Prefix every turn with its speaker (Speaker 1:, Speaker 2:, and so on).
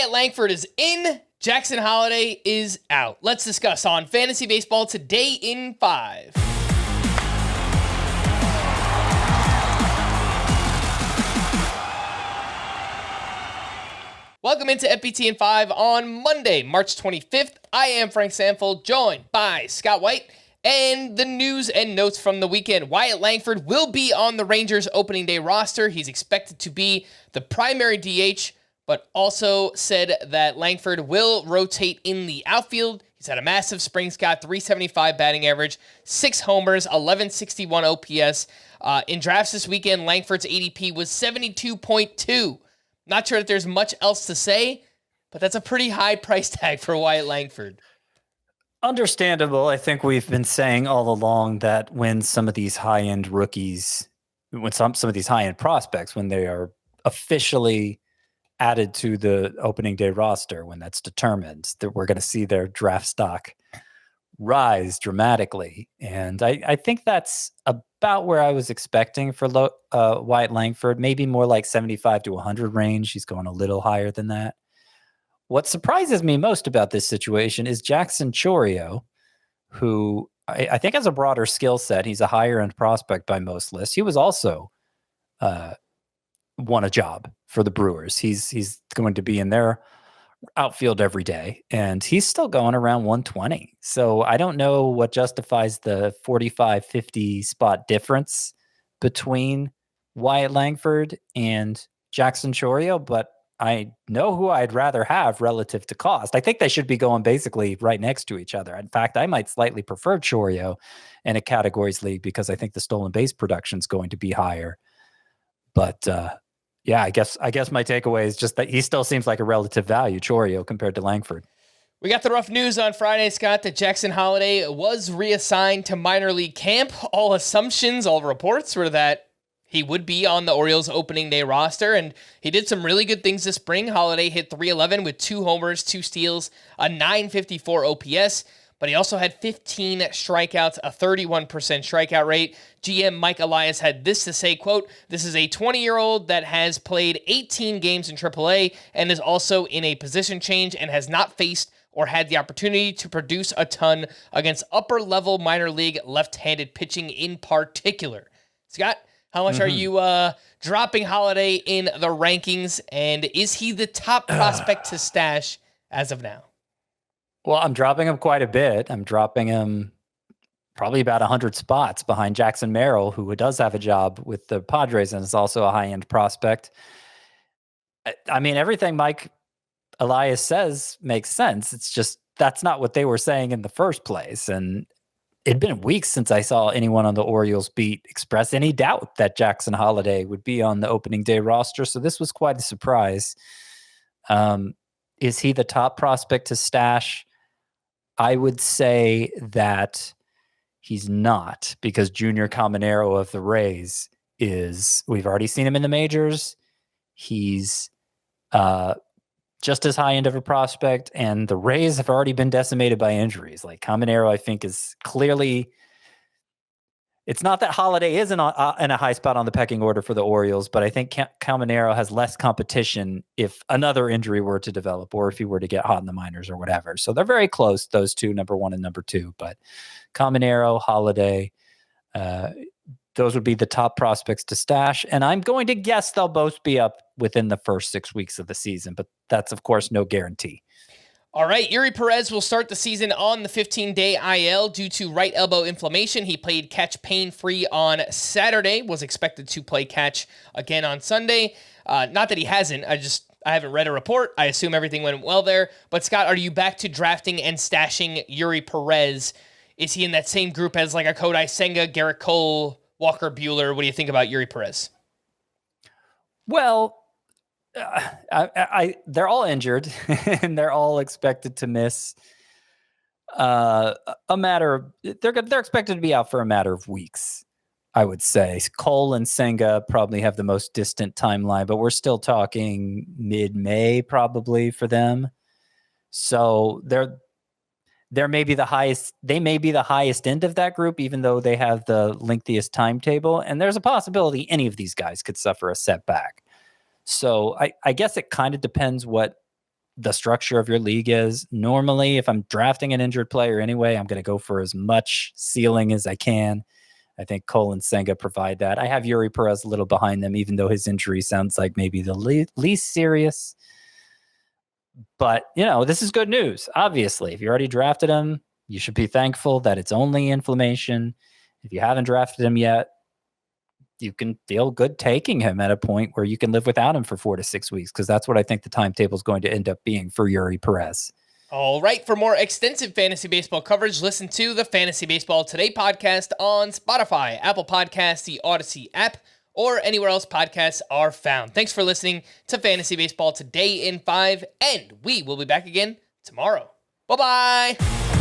Speaker 1: Wyatt Langford is in. Jackson Holliday is out. Let's discuss on Fantasy Baseball Today in 5. Welcome into FBT in 5 on Monday, March 25th. I am Frank Sanfold, joined by Scott White. And the news and notes from the weekend. Wyatt Langford will be on the Rangers opening day roster. He's expected to be the primary DH, but also said that Langford will rotate in the outfield. He's had a massive spring, Scott, 375 batting average, 6 homers, 1161 OPS. In drafts this weekend, Langford's ADP was 72.2. Not sure that there's much else to say, but that's a pretty high price tag for Wyatt Langford.
Speaker 2: Understandable. I think we've been saying all along that when some of these high-end rookies, when some of these high-end prospects, when they are officially added to the opening day roster, when that's determined, that we're going to see their draft stock rise dramatically. And I think that's about where I was expecting for Wyatt Langford, maybe more like 75 to 100 range. He's going a little higher than that. What surprises me most about this situation is Jackson Chourio, who I think has a broader skill set. He's a higher-end prospect by most lists. He was also won a job for the Brewers. He's going to be in their outfield every day, and he's still going around 120. So I don't know what justifies the 45-50 spot difference between Wyatt Langford and Jackson Chourio, but I know who I'd rather have relative to cost. I think they should be going basically right next to each other. In fact, I might slightly prefer Chourio in a categories league because I think the stolen base production is going to be higher. But yeah, I guess my takeaway is just that he still seems like a relative value, Chourio, compared to Langford.
Speaker 1: We got the rough news on Friday, Scott, that Jackson Holliday was reassigned to minor league camp. All assumptions, all reports were that he would be on the Orioles opening day roster, and he did some really good things this spring. Holliday hit 311 with 2 homers, 2 steals, a 954 OPS, but he also had 15 strikeouts, a 31% strikeout rate. GM Mike Elias had this to say, quote, "This is a 20-year-old that has played 18 games in AAA and is also in a position change and has not faced or had the opportunity to produce a ton against upper-level minor league left-handed pitching in particular." Scott, how much are you dropping Holliday in the rankings, and is he the top prospect to stash as of now?
Speaker 2: Well, I'm dropping him quite a bit. I'm dropping him probably about 100 spots behind Jackson Merrill, who does have a job with the Padres and is also a high-end prospect. I mean, everything Mike Elias says makes sense. It's just that's not what they were saying in the first place, and it'd been weeks since I saw anyone on the Orioles beat express any doubt that Jackson Holliday would be on the opening day roster. So this was quite a surprise. Is he the top prospect to stash? I would say that he's not, because Junior Caminero of the Rays we've already seen him in the majors. He's just as high end of a prospect, and the Rays have already been decimated by injuries. Like Caminero, I think, is clearly. It's not that Holliday isn't in a high spot on the pecking order for the Orioles, but I think Caminero has less competition if another injury were to develop or if he were to get hot in the minors or whatever. So they're very close, those two, number 1 and number 2. But Caminero, Holliday, those would be the top prospects to stash. And I'm going to guess they'll both be up within the first 6 weeks of the season, but that's, of course, no guarantee.
Speaker 1: All right, Eury Perez will start the season on the 15-day IL due to right elbow inflammation. He played catch pain-free on Saturday, was expected to play catch again on Sunday. Not that he hasn't, I haven't read a report. I assume everything went well there. But Scott, are you back to drafting and stashing Eury Perez? Is he in that same group as like a Kodai Senga, Garrett Cole, Walker Buehler? What do you think about Eury Perez?
Speaker 2: Well, they're all injured and they're all expected to miss they're expected to be out for a matter of weeks, I would say. Cole and Senga probably have the most distant timeline, but we're still talking mid-May probably for them. So they may be the highest end of that group, even though they have the lengthiest timetable. And there's a possibility any of these guys could suffer a setback. So I guess it kind of depends what the structure of your league is. Normally, if I'm drafting an injured player anyway, I'm going to go for as much ceiling as I can. I think Cole and Senga provide that. I have Eury Perez a little behind them, even though his injury sounds like maybe the least serious. But, this is good news. Obviously, if you already drafted him, you should be thankful that it's only inflammation. If you haven't drafted him yet, you can feel good taking him at a point where you can live without him for 4 to 6 weeks, because that's what I think the timetable is going to end up being for Eury Perez.
Speaker 1: All right. For more extensive fantasy baseball coverage, listen to the Fantasy Baseball Today podcast on Spotify, Apple Podcasts, the Audacy app, or anywhere else podcasts are found. Thanks for listening to Fantasy Baseball Today in 5, and we will be back again tomorrow. Bye-bye.